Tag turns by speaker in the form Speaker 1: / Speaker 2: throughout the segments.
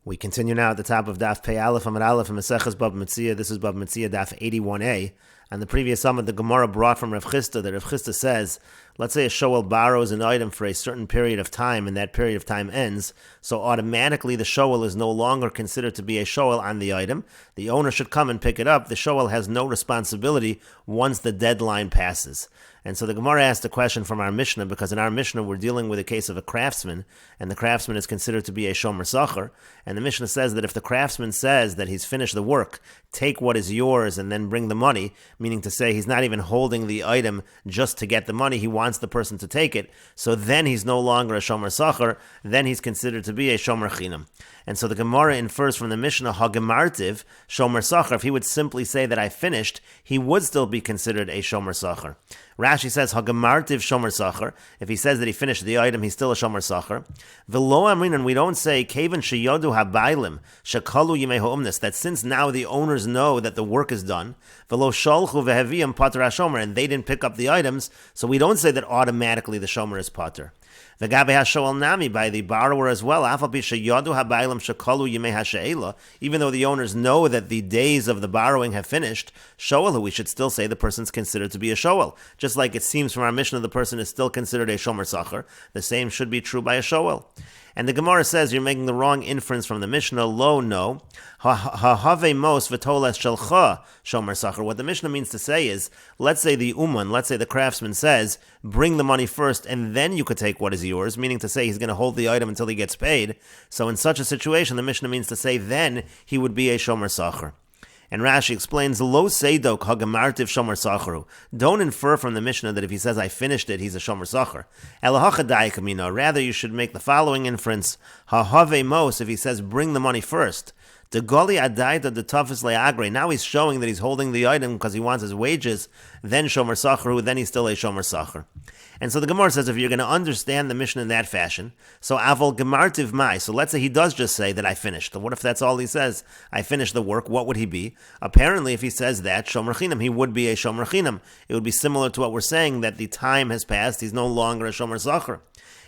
Speaker 1: We continue now at the top of Daf Pei Aleph Amud Aleph and Meseches Bava Metzia. This is Bava Metzia Daf 81a. And the previous summit, the Gemara brought from Rav Chisda that Rav Chisda says, let's say a shoel borrows an item for a certain period of time, and that period of time ends, so automatically the shoel is no longer considered to be a shoel on the item. The owner should come and pick it up. The shoel has no responsibility once the deadline passes. And so the Gemara asked a question from our Mishnah, because in our Mishnah we're dealing with a case of a craftsman, and the craftsman is considered to be a shomer sacher. And the Mishnah says that if the craftsman says that he's finished the work, take what is yours and then bring the money, meaning to say he's not even holding the item just to get the money, he wants the person to take it, so then he's no longer a shomer sacher, then he's considered to be a shomer chinam. And so the Gemara infers from the Mishnah, hagemartiv, shomer sacher. If he would simply say that I finished, he would still be considered a shomer sacher. Rashi says, hagemartiv shomer sacher. If he says that he finished the item, he's still a shomer sacher. V'lo amrin, and we don't say, kevan sheyodu habaylim, shekalu yimei ha'umnis, that since now the owners know that the work is done, v'lo shalchu v'heviyam pater hashomer, and they didn't pick up the items, so we don't say that automatically the shomer is pater. V'gabe hashoel nami, by the borrower as well, afal pi sheyodu habaylim shekalu yimei hashe'ela, even though the owners know that the days of the borrowing have finished, shoel, we should still say the person's considered to be a shoel. Just like it seems from our Mishnah the person is still considered a shomer sacher, the same should be true by a shoel. And the Gemara says you're making the wrong inference from the Mishnah. Lo, no. Ha-have mos v'tolas shelcha shomer sacher. What the Mishnah means to say is, let's say the uman, let's say the craftsman says, bring the money first and then you could take what is yours, meaning to say he's going to hold the item until he gets paid. So in such a situation, the Mishnah means to say then he would be a shomer sacher. And Rashi explains, Lo seidok hagamartiv shomer sacheru. Don't infer from the Mishnah that if he says, I finished it, he's a shomer sacher. Elahachadai kamina. Rather, you should make the following inference. Ha-have mos, if he says, bring the money first. The goli adaita the toughest leagre. Now he's showing that he's holding the item because he wants his wages. Then shomer sacheru, then he's still a shomer sacher. And so the Gemara says, if you're going to understand the Mishnah in that fashion, so avol gemartiv mai. So let's say he does just say that I finished. What if that's all he says? I finished the work. What would he be? Apparently, if he says that, shomer chinam, he would be a shomer chinam. It would be similar to what we're saying, that the time has passed. He's no longer a shomer sacher.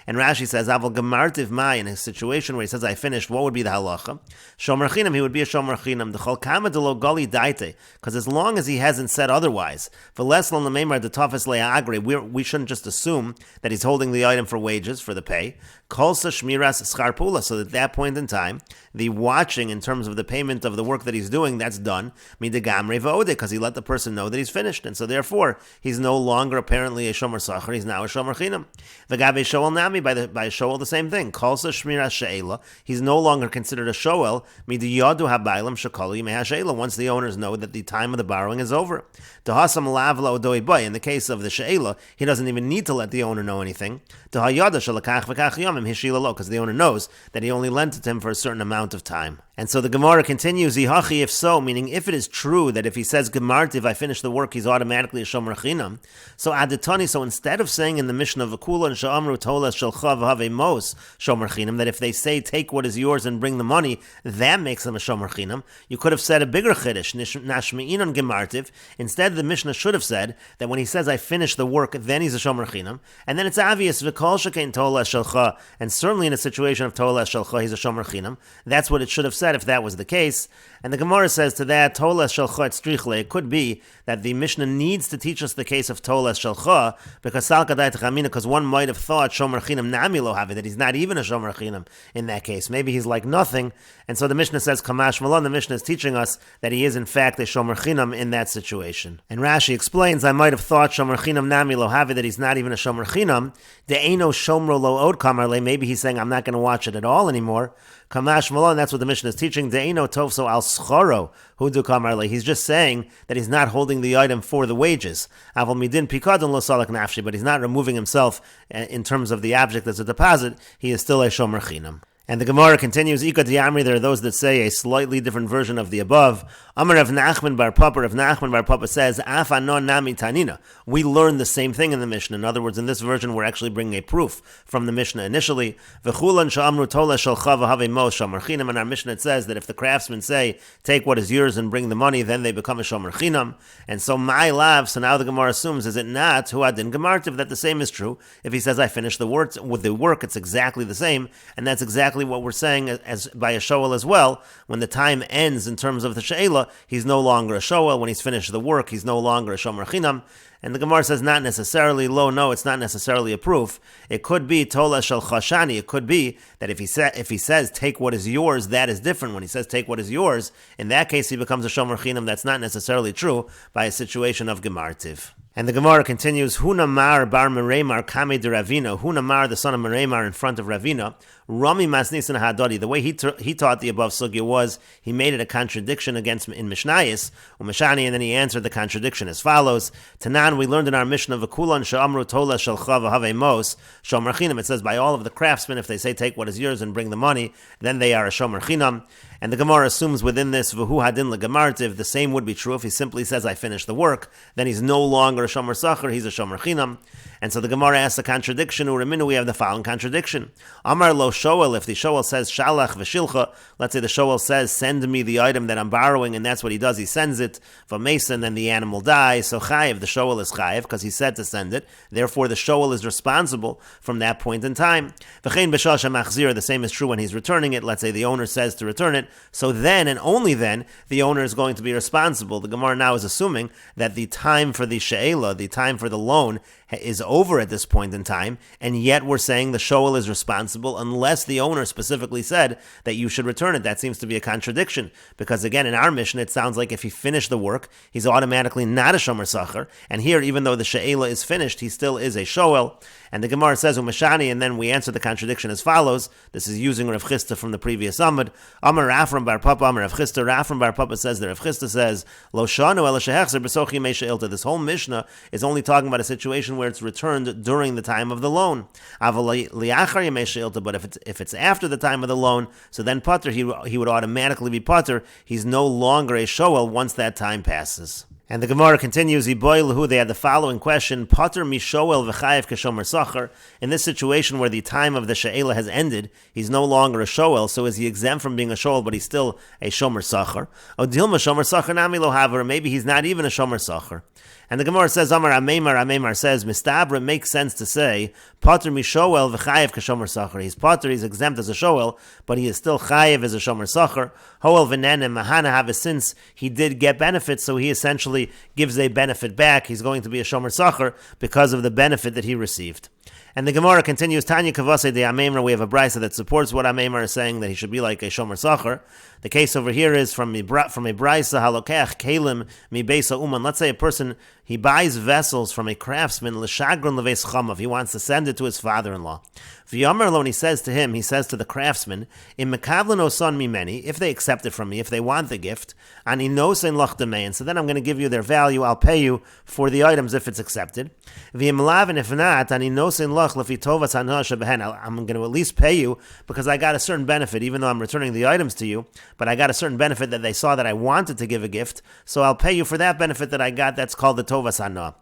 Speaker 1: And Rashi says, avol gemartiv mai, in a situation where he says, I finished, what would be the halacha? Shomer chinam, he would be a shomer chinam. The chol kama de lo gali daite, because as long as he hasn't said otherwise, v'les lo l'meimar de tafes le'agre, we shouldn't just assume that he's holding the item for wages, for the pay. Kolsa shmiras schar pula, so at that point in time, the watching in terms of the payment of the work that he's doing, that's done. Midegamre v'ode, because he let the person know that he's finished, and so therefore, he's no longer apparently a shomer sacher, he's now a shomer chinam. V'gabe shoel nami, by shoel the same thing. Kolsa shmiras she'ela, he's no longer considered a shoel. Midiyadu habaylam shekalu yimei hashe'ela, once the owners know that the time of the borrowing is over. Tahasam lavla odoi boy, in the case of the she'ela, he doesn't even need to let the owner know anything. Tahayada shalakach v'kach yamim hishila lo, because the owner knows that he only lent it to him for a certain amount of time. And so the Gemara continues, Ihachi, if so, meaning if it is true that if he says Gemartiv, I finish the work, he's automatically a shomer chinam. So Aditani, so instead of saying in the Mishnah of Akula and Sha'amru Tolas Shalcha v'Have Mos shomer chinam, that if they say take what is yours and bring the money, that makes them a shomer chinam, you could have said a bigger chiddush, Nashme'inon Gemartiv. Instead, the Mishnah should have said that when he says I finish the work, then he's a shomer chinam. And then it's obvious, V'kol Shekain Tolas Shalcha, and certainly in a situation of Tolas Shalcha, he's a shomer chinam. That's what it should have said if that was the case. And the Gemara says to that, Tolas Shalcha et Strichle, it could be that the Mishnah needs to teach us the case of Tolas Shalcha, because Salkadai Tchamina, because one might have thought Shomer Chinam Nami Lo Havi, that he's not even a Shomer Chinam in that case. Maybe he's like nothing. And so the Mishnah says, Kamash Malon, the Mishnah is teaching us that he is in fact a Shomer Chinam in that situation. And Rashi explains, I might have thought Shomer Chinam Nami Lo Havi, that he's not even a Shomer Chinam. De'eno Shomro Lo Od Kamarle, maybe he's saying, I'm not going to watch it at all anymore. Kamash Malon, that's what the Mishnah is teaching. De'eno Tovso Al Schoro, Hudu Kamarle. He's just saying that he's not holding the item for the wages. Aval Midin Pikadon Lo Salak Nafshi, but he's not removing himself in terms of the object as a deposit. He is still a Shomer Chinam. And the Gemara continues, Ika Diamri, there are those that say a slightly different version of the above. Amar Rav Nachman bar Papa, Rav Nachman bar Papa says, Af anon nami tanina. We learn the same thing in the Mishnah. In other words, in this version, we're actually bringing a proof from the Mishnah initially. V'chulan sha'amru tola shalcha v'havei mos shomer chinam. In our Mishnah it says that if the craftsmen say, take what is yours and bring the money, then they become a shomer chinam. And so my lav, so now the Gemara assumes, is it not, hu adin gemartiv, that the same is true. If he says, I finished the work with the work, it's exactly the same. And that's exactly necessarily what we're saying as by a shoel as well. When the time ends in terms of the she'ela, he's no longer a shoel. When he's finished the work, he's no longer a shomer chinam. And the Gemara says not necessarily, no, it's not necessarily a proof. It could be tola shel chashani. It could be that if he says take what is yours, that is different. When he says take what is yours, in that case he becomes a shomer chinam. That's not necessarily true by a situation of gemartiv. And the Gemara continues, Hunamar bar Meremar kame de Ravina. Hunamar, the son of Meremar, in front of Ravina. Rami masnisan hadodi. The way he taught the above sugya was he made it a contradiction against in Mishnayis, Umashani, and then he answered the contradiction as follows. Tanan, we learned in our Mishnah, V'kulan she'amru tola shel chav have mos shomer chinam. It says by all of the craftsmen, if they say take what is yours and bring the money, then they are a shomer chinam. And the Gemara assumes within this, V'hu hadin legemartiv, the same would be true if he simply says I finished the work, then he's no longer a shomer sacher, he's a shomer chinam. And so the Gemara asks a contradiction, Uraminu, we have the following contradiction. Amar lo shoel, if the shoel says shalach v'shilcha, let's say the shoel says send me the item that I'm borrowing, and that's what he does, he sends it, v'meson, then the animal dies, so chayiv, the shoel is chayiv, because he said to send it, therefore the shoel is responsible from that point in time. V'chein b'shal shemachzir, the same is true when he's returning it, let's say the owner says to return it, so then, and only then, the owner is going to be responsible. The Gemara now is assuming that the time for the she'ela, the time for the loan, is over at this point in time, and yet we're saying the shoel is responsible unless the owner specifically said that you should return it. That seems to be a contradiction, because again, in our mission, it sounds like if he finished the work, he's automatically not a shomer sacher, and here, even though the she'ela is finished, he still is a shoel. And the Gemara says, Umashani, and then we answer the contradiction as follows. This is using Rav Chisda from the previous Amud. Amar Rafram bar Papa, Amar Rav Chisda, Rafram bar Papa says that Rav Chisda says, Lo shanu ela shehechzer b'sochi mei she'ilta. This whole Mishnah is only talking about a situation where it's returned during the time of the loan. Aval liachar yemei she'ilta, but if it's after the time of the loan, so then pater, he would automatically be pater. He's no longer a shoel once that time passes. And the Gemara continues, they had the following question, Pater mishoel v'chayev kashomer sacher. In this situation where the time of the she'ela has ended, he's no longer a shoel, so is he exempt from being a shoel, but he's still a shomer sacher? Or dilma shomer sacher nami lo haver, or maybe he's not even a shomer sacher. And the Gemara says, Amar Ameimar says, Mistabra makes sense to say, Pater mishoel v'chayev kashomer sacher. He's pater, he's exempt as a shoel, but he is still chayev as a shomer sacher. Hoel v'nenem mahana have, since he did get benefits, so he essentially gives a benefit back. He's going to be a shomer sacher because of the benefit that he received. And the Gemara continues, Tanya Kavase de Ameimar, we have a brisa that supports what Ameimar is saying, that he should be like a shomer sacher. The case over here is from a brisa, halokech kelim mi beisa uman. Let's say a person, he buys vessels from a craftsman, l'shagron leves chamav. He wants to send it to his father-in-law. V'yamar lo, he says to the craftsman, im mekavlen osan mimeni, if they accept it from me, if they want the gift, ani nosen loch demein, so then I'm going to give you their value, I'll pay you for the items if it's accepted. V'im lavin, if not, ani nosen loch lefi tovas hanah shebehen, I'm going to at least pay you because I got a certain benefit, even though I'm returning the items to you, but I got a certain benefit that they saw that I wanted to give a gift, so I'll pay you for that benefit that I got. That's called the tovas hanah.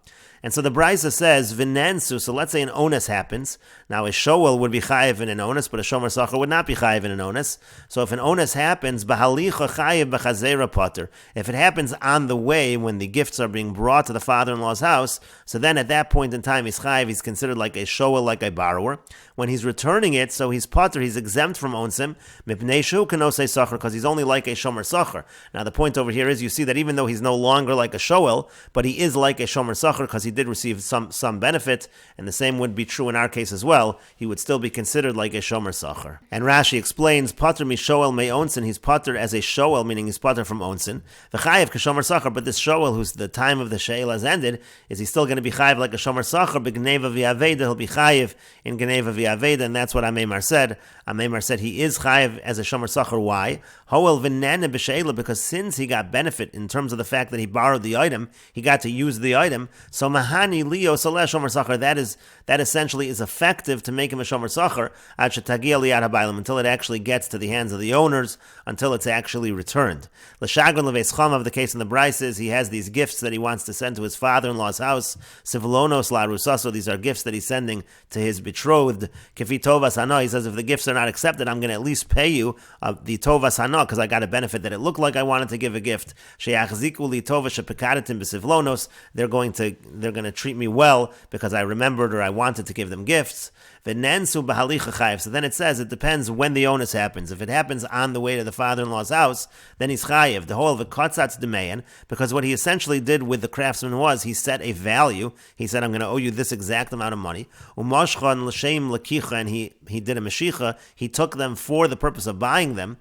Speaker 1: And so the Brisa says, Vinensu, so let's say an onus happens. Now a shoel would be chayiv in an onus, but a shomer sacher would not be chayiv in an onus. So if an onus happens, Bahalicha chayiv b'chazera potter. If it happens on the way when the gifts are being brought to the father-in-law's house, so then at that point in time he's chayiv, he's considered like a shoel, like a borrower. When he's returning it, so he's potter, he's exempt from onsim, mipnei shu kanosei sacher, because he's only like a shomer sacher. Now the point over here is, you see that even though he's no longer like a shoel, but he is like a shomer sacher because he did receive some benefit, and the same would be true in our case as well. He would still be considered like a shomer sacher. And Rashi explains, pater mishoel me onsin, he's pater as a shoel, meaning he's pater from onsin. V'chayev kashomer sacher, but this shoel, who's the time of the she'el has ended, is he still going to be chayev like a shomer sacher? B'gneva v'yaveda, he'll be chayev in gneva v'yaveda, and that's what Ameimar said. Ameimar said he is chayev as a shomer sacher. Why? Hoel v'nene b'she'ela, because since he got benefit in terms of the fact that he borrowed the item, he got to use the item, so mahani lio saleh shomer sacher, that essentially is effective to make him a shomer sacher ad shetagia liyad habaylim, until it actually gets to the hands of the owners, until it's actually returned. L'shagron leves chamav, the case in the Brisa is he has these gifts that he wants to send to his father-in-law's house. Sivlonos la rusaso, these are gifts that he's sending to his betrothed. Kifi tovas hana, he says if the gifts are not accepted, I'm going to at least pay you the tovas hana, because I got a benefit that it looked like I wanted to give a gift. Sheyachziku li tovas shepekadatim b'sivlonos, they're going they're going to treat me well because I remembered or I wanted to give them gifts. So then it says it depends when the onus happens. If it happens on the way to the father-in-law's house, then he's chayiv. The whole of the kotzatz demeyan, because what he essentially did with the craftsman was he set a value. He said, I'm going to owe you this exact amount of money. And he did a meshicha. He took them for the purpose of buying them.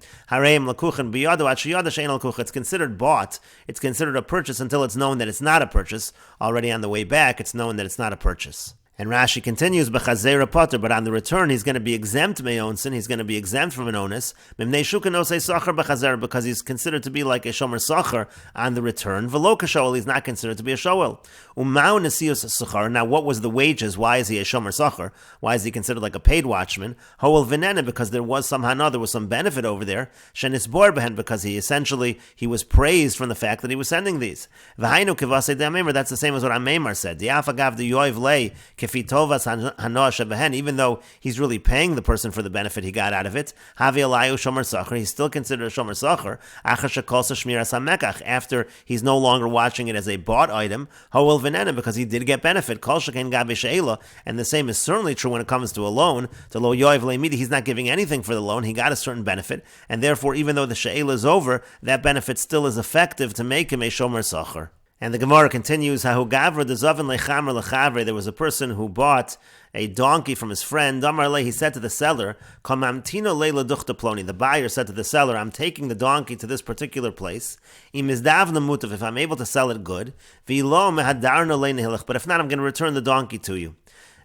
Speaker 1: It's considered bought. It's considered a purchase until it's known that it's not a purchase. Already on the way back, it's known that it's not a purchase. And Rashi continues, b'chazera potter, but on the return, he's going to be exempt me'onsin, he's going to be exempt from an onus, mimnei shuka no say sacher b'chazera, because he's considered to be like a shomer sacher on the return. V'lo kashoel, he's not considered to be a shoel. Umau nesius sacher, now what was the wages? Why is he a shomer sacher? Why is he considered like a paid watchman? Hoel v'nenen, because there was some hana, there was some benefit over there. Shenis bor behen, because he was praised from the fact that he was sending these. V'hainu kivasei de'amemer, that's the same as what Ameimar said. Di'afagav the yoiv lei, even though he's really paying the person for the benefit he got out of it, he's still considered a shomer sacher after he's no longer watching it as a bought item, because he did get benefit. And the same is certainly true when it comes to a loan. He's not giving anything for the loan, he got a certain benefit, and therefore even though the she'ela is over, that benefit still is effective to make him a shomer sacher. And the Gemara continues, there was a person who bought a donkey from his friend. He said to the seller, the buyer said to the seller, I'm taking the donkey to this particular place. If I'm able to sell it, good. But if not, I'm going to return the donkey to you.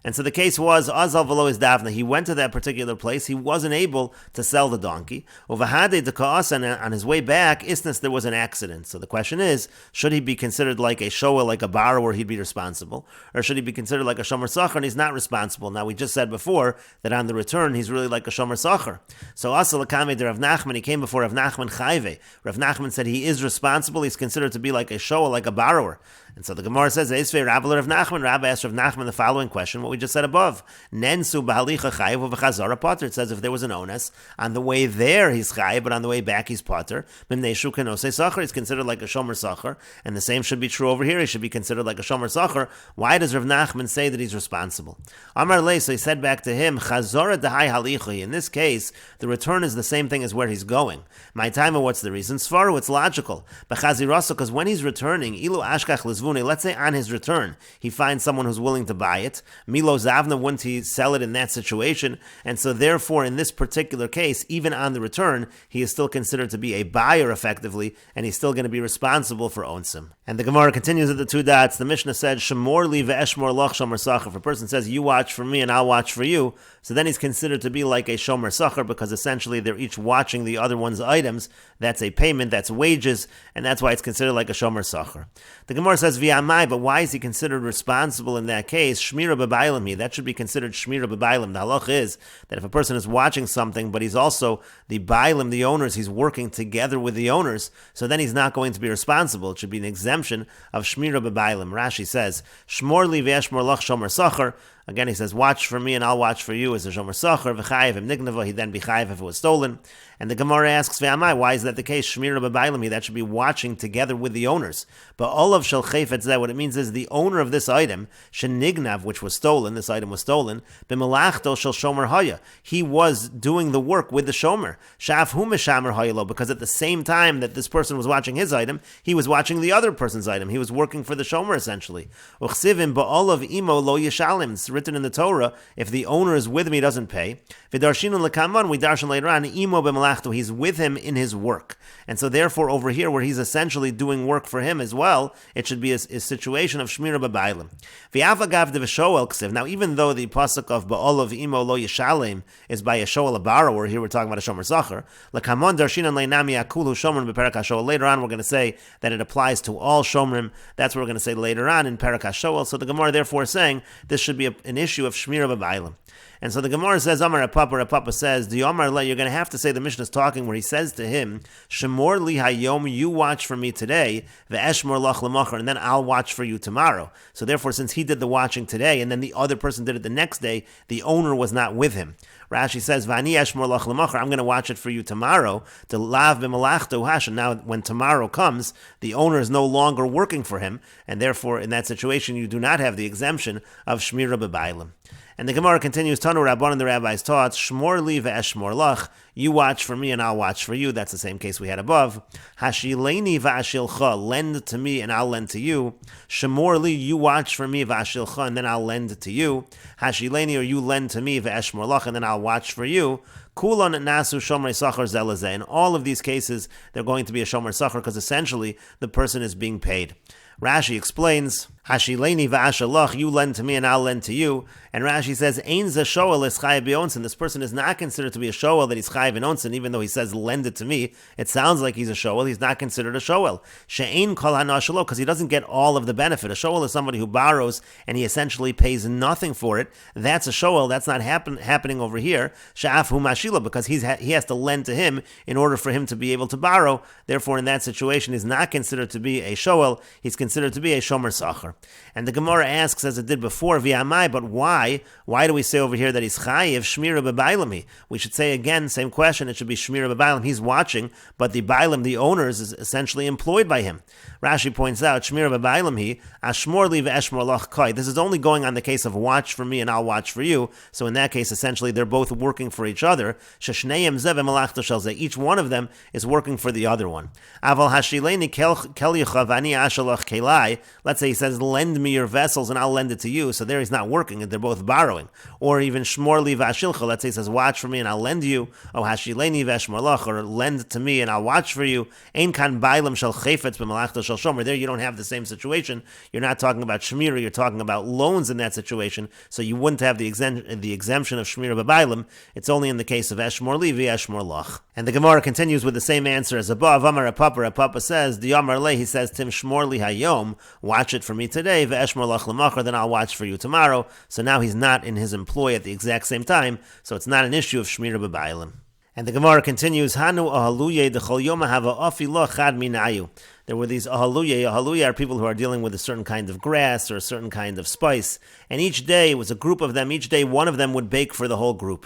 Speaker 1: And so the case was, Azal v'lo is Davna. He went to that particular place. He wasn't able to sell the donkey. And on his way back, Isness, there was an accident. So the question is, should he be considered like a shower, like a borrower, he'd be responsible? Or should he be considered like a shomer sacher and he's not responsible? Now, we just said before that on the return, he's really like a shomer sacher. So Asal Akame de Rav Nachman, he came before Rav Nachman Chayve. Rav Nachman said he is responsible. He's considered to be like a shower, like a borrower. And so the Gemara says, Rabbi Nachman asked Rav Nachman the following question, what we just said above. Nensu b'halicha chayiv v'chazara potter. It says if there was an onus, on the way there he's chayiv, but on the way back he's potter. Mimnei shuka no say sacher, he's considered like a shomer sacher. And the same should be true over here, he should be considered like a shomer sacher. Why does Rav Nachman say that he's responsible? Amar le, so he said back to him, chazara dehai halicha. In this case, the return is the same thing as where he's going. My time, what's the reason? Svaru, it's logical. B'chazirasa, because when he's returning, ilu ashkach lezvune, let's say on his return, he finds someone who's willing to buy it. Milo Zavna, wouldn't he sell it in that situation? And so therefore, in this particular case, even on the return, he is still considered to be a buyer effectively, and he's still going to be responsible for onsim. And the Gemara continues at the two dots. The Mishnah said, Shemor li ve'eshmor loch shomer sacher. If a person says, you watch for me and I'll watch for you, so then he's considered to be like a shomer sacher, because essentially they're each watching the other one's items. That's a payment, that's wages, and that's why it's considered like a shomer sacher. The Gemara says, V'amai, but why is he considered responsible in that case? Shmira b'bailim, that should be considered shmira b'bailim. The halach is that if a person is watching something, but he's also the bailim, the owners, he's working together with the owners, so then he's not going to be responsible. It should be an exemption of shmira b'bailim. Rashi says, Shmor li ve'eshmor lach shomer sacher. Again, he says, watch for me and I'll watch for you as a shomer sacher. V'chayiv im nignava, he'd then be chayiv if it was stolen. And the Gemara asks, Ve'amai, why is that the case? Shmira b'bailim, that should be watching together with the owners. But olav shel chayfetz, that what it means is the owner of this item, shenignav, which was stolen, this item was stolen, b'melachto shel shomer haya, he was doing the work with the shomer. Shaf hu meshamer hayalo, because at the same time that this person was watching his item, he was watching the other person's item. He was working for the shomer essentially. Uchsivim ba'olav imo lo yishalim. It's written in the Torah, if the owner is with me, he doesn't pay. V'darshinun lekaman, we darshan later on, imo b'melachto, he's with him in his work. And so therefore over here, where he's essentially doing work for him as well, it should be a situation of shmira b'bailim. V'avagav de v'shoel ksiv. Now even though the pasuk of ba'olav imo lo yishalim is by a shoel, a borrower, here we're talking about a shomer sacher. Lekamon darshinan leinami akulu shomer b'perak hashoel. Later on we're going to say that it applies to all shomrim. That's what we're going to say later on in perak hashoel. So the Gemara therefore is saying this should be an issue of shmira b'bailim. And so the Gemara says, Amar Papa says, the Amar Le, you're going to have to say the Mishnah is talking where he says to him, Shemor li hayom, you watch for me today, ve'eshmor lach l'machar, and then I'll watch for you tomorrow. So therefore, since he did the watching today, and then the other person did it the next day, the owner was not with him. Rashi says, Vani eshmor lach lemachar, I'm going to watch it for you tomorrow. To lav b'malachto hash. And now when tomorrow comes, the owner is no longer working for him, and therefore in that situation you do not have the exemption of shmira b'bailim. And the Gemara continues, Tanu Rabban, the rabbis taught, Shmor li ve'eshmor lach, you watch for me and I'll watch for you. That's the same case we had above. Hashileni va'ashilcha, lend to me and I'll lend to you. Shmor li, you watch for me va'ashilcha, and then I'll lend to you. Hashileni, or you lend to me ve'eshmor lach, and then I'll watch for you. Kulon nasu shomer sachar zelazeh. In all of these cases, they're going to be a shomer sachar because essentially the person is being paid. Rashi explains, Hashileni va'ashalach, you lend to me and I'll lend to you. And Rashi says, Ein ze shoel is chayav b'onsin. This person is not considered to be a shoel, that he's chayav b'onsin, even though he says, lend it to me. It sounds like he's a shoel. He's not considered a shoel. She'ein kol hanashalo, because he doesn't get all of the benefit. A shoel is somebody who borrows and he essentially pays nothing for it. That's a shoel. That's not happening over here. Sha'af hu mashila, because he has to lend to him in order for him to be able to borrow. Therefore, in that situation, he's not considered to be a shoel. He's considered to be a shomer sachar. And the Gemara asks, as it did before, v'amai, but why? Why do we say over here that he's chayiv shmira b'bailim? We should say again, same question, it should be shmira b'bailim. He's watching, but the bailim, the owners, is essentially employed by him. Rashi points out, shmira b'bailim he, ashmor li ve'eshmor lach kai. This is only going on the case of watch for me and I'll watch for you. So in that case, essentially, they're both working for each other. Sheshneim zeh v'malachto shel zeh. Each one of them is working for the other one. Aval hashileni kel yicha v'ani ashalach kelai. Let's say he says, lend me your vessels and I'll lend it to you. So there he's not working, and they're both borrowing. Or even shmor li v'ashilcha. Let's say he says, watch for me and I'll lend you. Oh, hashileni v'eshmor lach, or lend to me and I'll watch for you. Ein kan bailam shel chayfetz b'malachto shel shomer. There you don't have the same situation. You're not talking about shmira, you're talking about loans in that situation. So you wouldn't have the exemption of shmira b'bailam. It's only in the case of eshmor li v'eshmor lach. And the Gemara continues with the same answer as above. Amar Papa says, the Amar le, he says, Tim shmor li hayom, watch it for me today, ve'eshmor lach lemachar, then I'll watch for you tomorrow. So now he's not in his employ at the exact same time, so it's not an issue of shmira b'bailim. And the Gemara continues, Hanu ahaluye dechol yoma hava afi lo chad minayu. There were these ahaluye. Ahaluye are people who are dealing with a certain kind of grass or a certain kind of spice. And each day, it was a group of them, each day one of them would bake for the whole group.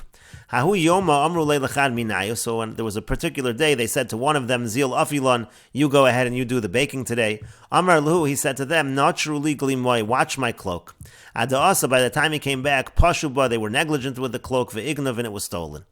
Speaker 1: Hahu yoma amru leilachad minayu. So when there was a particular day, they said to one of them, Zil afilon, you go ahead and you do the baking today. Amar luhu, he said to them, Natru li glimoy, watch my cloak. Adaasa, by the time he came back, Pashuba, they were negligent with the cloak, ve'ignav, and it was stolen.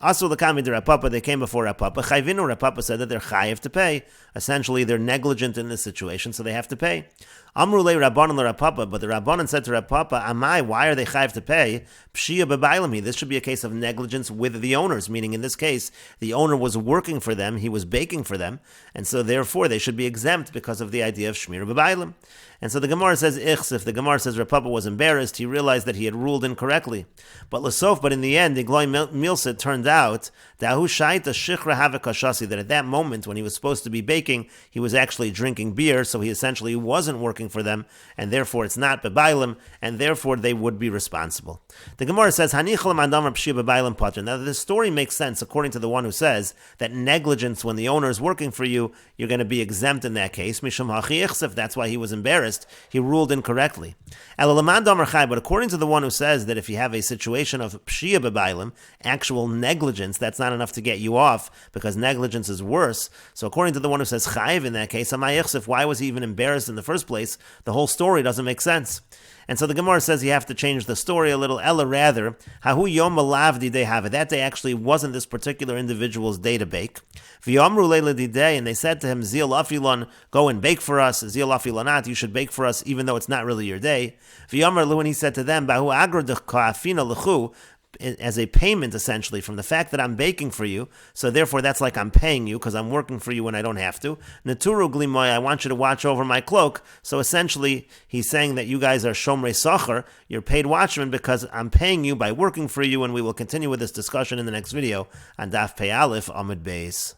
Speaker 1: Asu l'kami de Rapapa, they came before Rapapa. Chayvinu, Rapapa said that they're chayiv to pay. Essentially, they're negligent in this situation, so they have to pay. Amru le Rabbanan Rapapa, but the Rabbanan said to Rapapa, Amai, why are they chayiv to pay? Pshia bebailami. This should be a case of negligence with the owners, meaning in this case, the owner was working for them, he was baking for them, and so therefore they should be exempt because of the idea of shmira bebailim. And so the Gemara says, if the Gemara says Rapapa was embarrassed, he realized that he had ruled incorrectly. But in the end, the Gloi Milsa turned out that at that moment, when he was supposed to be baking, he was actually drinking beer, so he essentially wasn't working for them, and therefore it's not bebailim, and therefore they would be responsible. The Gemara says, now this story makes sense according to the one who says that negligence when the owner is working for you, you're going to be exempt in that case. That's why he was embarrassed. He ruled incorrectly. But according to the one who says that if you have a situation of pshia bebailim, actual negligence, that's not enough to get you off because negligence is worse. So according to the one who says chayiv in that case, why was he even embarrassed in the first place? The whole story doesn't make sense. And so the Gemara says you have to change the story a little. Ella rather, hahu yom malavdi day have it. That day actually wasn't this particular individual's day to bake. V'yomru leila day, and they said to him, Zil afilon, go and bake for us. Zil afilonat, you should bake for us, even though it's not really your day. V'yomru lu, and he said to them, Bahu agro dechafina lechu, as a payment, essentially, from the fact that I'm baking for you, so therefore that's like I'm paying you, because I'm working for you when I don't have to. Neturu glimoy, I want you to watch over my cloak. So essentially, he's saying that you guys are shomrei sachar, you're paid watchmen, because I'm paying you by working for you, and we will continue with this discussion in the next video on Daf Pei Aleph Amud Beis.